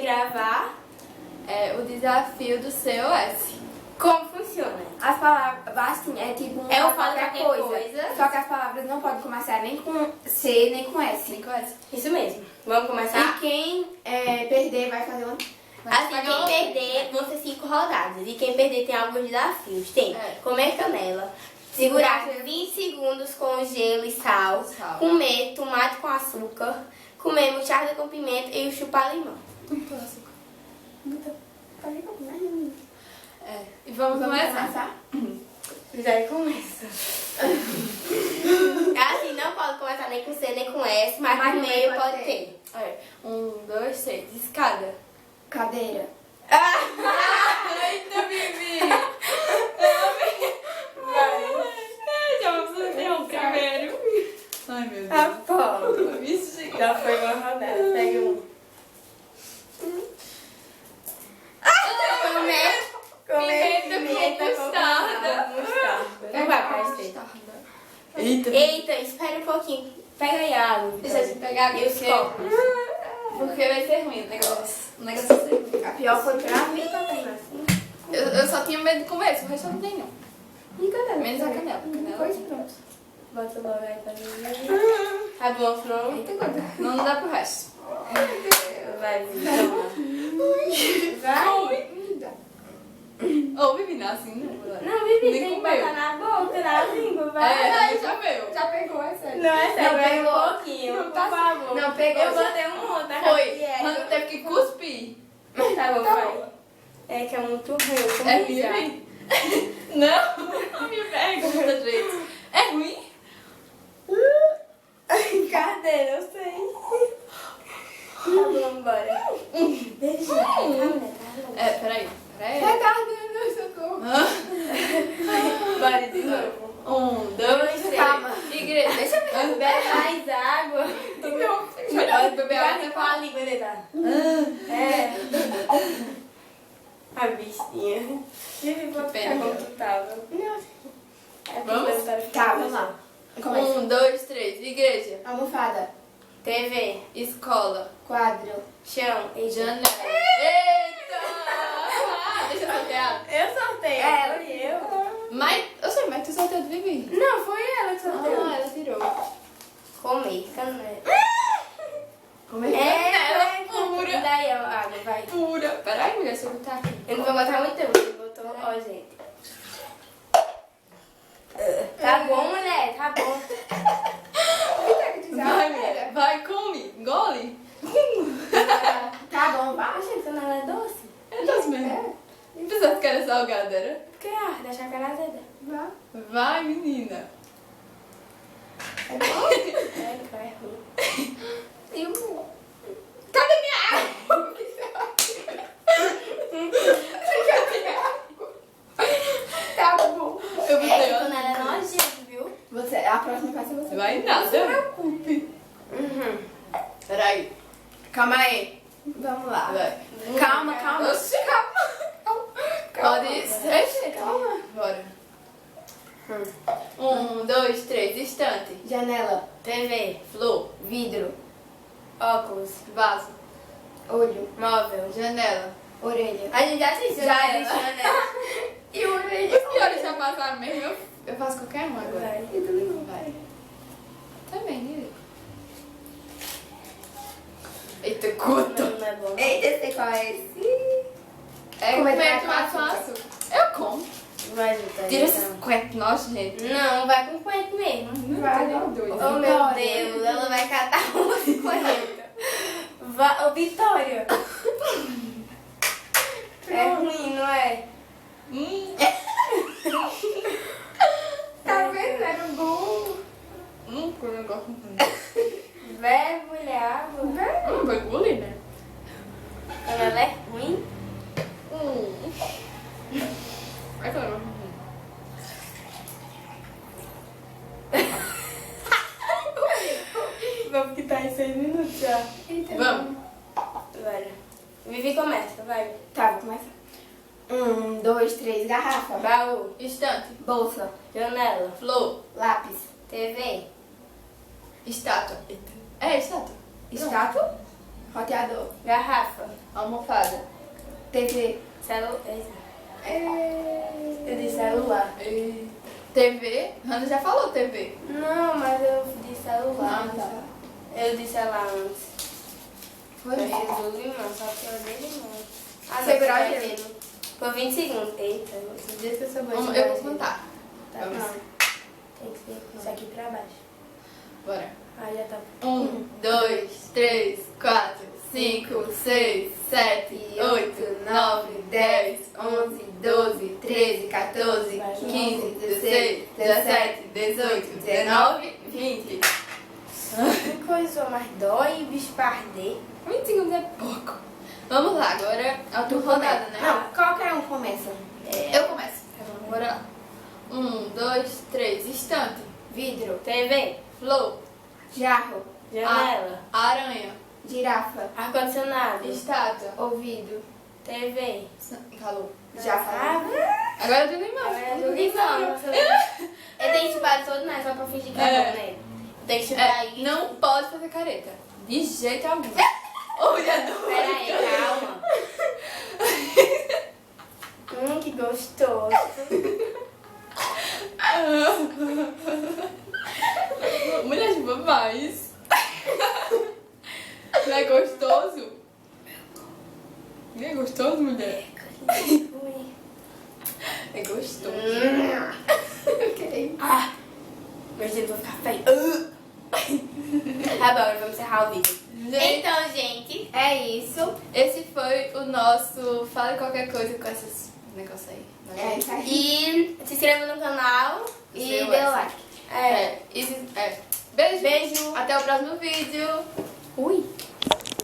gravar o desafio do COS. como funciona. As palavras, assim, é tipo um Eu falo qualquer coisa. Só que as palavras não podem começar nem com C, nem com S. Cinco S. Isso mesmo. Vamos começar? E quem perder vai fazer uma... Assim, quem perder vão ser 5 rodadas. E quem perder tem alguns desafios. Tem comer canela, segurar 20 segundos com gelo e sal, comer tomate com açúcar, comer mostarda com pimenta e chupar limão. E vamos começar. Já começa. Assim, não pode começar nem com C nem com S, mas no meio pode ter. 1, 2, 3. Escada. Cadeira. Eita, Bibi! Já vamos fazer o primeiro. Ai, meu Deus. Pô, Vixe. já foi uma rodada. Pega um. Comer Pimenta com mostarda. Não vai pra esse. Eita, espera um pouquinho. Pega aí a água. Deixa eu pegar aqui E os copos. porque vai ser ruim o negócio. O negócio vai ser ruim. A pior foi pra mim. Eu só tinha medo de comer, o resto eu não tenho. Brincadeira. Menos a canela. Canela. Pois pronto. Bota logo aí pra mim. Tá bom, senão... Eita, conta. Não dá pro resto. Vai, vai. Ô, Bibi, não, assim não. Não, Vivi, Nem tem que comeu. botar na boca, na língua, vai. Já veio. Já pegou, é sério. Não, é sério, Não pega pegou. um pouquinho, por favor. Não pegou. Eu botei um monte, tá? Foi. Quando teve que cuspir. Tá bom, vai. É que é muito ruim, eu comi É já. ruim? Não, me pega muita gente. É ruim? Cadê? Eu sei. Tá bom, bora. Beijo. Peraí. Retardo, socorro. Bora de novo. 1, 2, 3. Calma. Igreja. Deixa eu ver. Bebe mais água. Melhor beber água Bate com a língua dele, tá? É. A bichinha. Vivi, vou pena. ficar como tu tava. Vamos? Tá, vamos lá. Começa. 1, 2, 3. Igreja. Almofada. TV, Escola. Quadro. chão e Janela. Eita! Deixa eu sortear. Eu sorteio. Ela. Foi eu. Mas, eu sei, mas tu sorteou do Bibi. Não, foi ela que sorteou. Ah, ela tirou. Comer canela. Como é que É, pura. E daí a água, vai. Pura. Peraí, mulher, deixa eu botar aqui. Eu não vou botar muito tempo, você botou, ó, gente. Tá bom, mulher, tá bom. Vai, mulher. Vai, come. Engole. Tá bom, vai. Gente, canela é doce? É doce mesmo. Não precisa ficar salgada, né? Porque arde, achar que era azeda. Vai. Vai, menina. É bom? É, que vai ruim. E o... Cadê minha água? Tá bom. Eu botei, Essa ó. canela é nojenta, viu? Você, a próxima vai ser você. Vai nada. Não se preocupe. Peraí. Calma aí. Vamos lá. Vai. Calma, calma. Oxi, calma. Pode ser. Calma. Bora. 1, 2, 3. Estante. Janela. TV, Flor. Vidro. óculos, Vaso. Olho. móvel. Janela. Orelha. A gente já assistiu, Já né? existe, né? E orelha. Os piores já passaram mesmo. Eu faço qualquer um agora. Vai. E também não. Vai. Também, né? Eita, cuto. Não é bom. Eita, eu sei qual é esse. É Como é que comer vai tomate com com açúcar? açúcar. Eu como. Vai, Vitória. Tira então. esses coentros nojento. Não, vai com coentro mesmo. Vai, Não, não. doido. Oh, meu Deus, ela vai catar uma coentro. Ô, Vitória. É ruim, não é? Tá vendo? Era um gol. Que negócio. Bebe, mulher, água. Vai engolir, né? Ela é ruim? Vai, claro. Vamos quitar em 6 minutos já. Eita, Vamos. Bora. Vivi começa, vai. Tá, vou começar. 1, 2, 3. Garrafa. Baú, Estante. Bolsa. janela, Flor. Lápis. TV, Estátua. É, estátua. Estátua. Roteador. Garrafa. Almofada. TV. Celular. Eu disse celular. TV. Hannah já falou TV. Não, mas eu disse celular. Ah, tá. Eu disse celular antes. Foi Eu mesmo. fiz o limão, só que eu dei limão. Ah, não, Segurar você o vai gelo. ter. Por 20 segundos. Eita, você disse que eu sou boa de Eu segurar vou gelo. contar. Tá, Vamos. não. Tem que ser isso aqui pra baixo. Bora. Ah, já tá. 1, 2, 3, 4, 5, 6, 7, 8, 9, 10, 11, 12, 13, 14, 15, 16, 17, 18, 19, 20. Que coisa, mas dói o bicho pra arder. 20 segundos é pouco. Vamos lá, agora é a tua rodada, né? Não, qualquer um começa. Eu começo. Bora lá. 1, 2, 3, estante. Vidro. TV, Flor. Jarro. janela, Aranha. Girafa. ar-condicionado, Estátua. Ouvido. TV. Calor. Já falei. Agora eu limão. Eu tenho que chupar todo, né? Só pra fingir que é bom, né? Eu tenho que chupar isso. Não pode fazer careta. De jeito algum. Olha, não. Pera aí, calma. Que gostoso. Mulher, chupa mais. Não é gostoso? Não é gostoso, mulher? É gostoso. Ok. Ah, meus dedos vão ficar feios. Tá bom, agora vamos encerrar o vídeo. Então, gente, É isso. Esse foi o nosso Fale Qualquer Coisa com esses negócios aí. É isso aí. e se inscreva no canal e Seu dê essa. like. Beijo. Beijo. Até o próximo vídeo. Ui.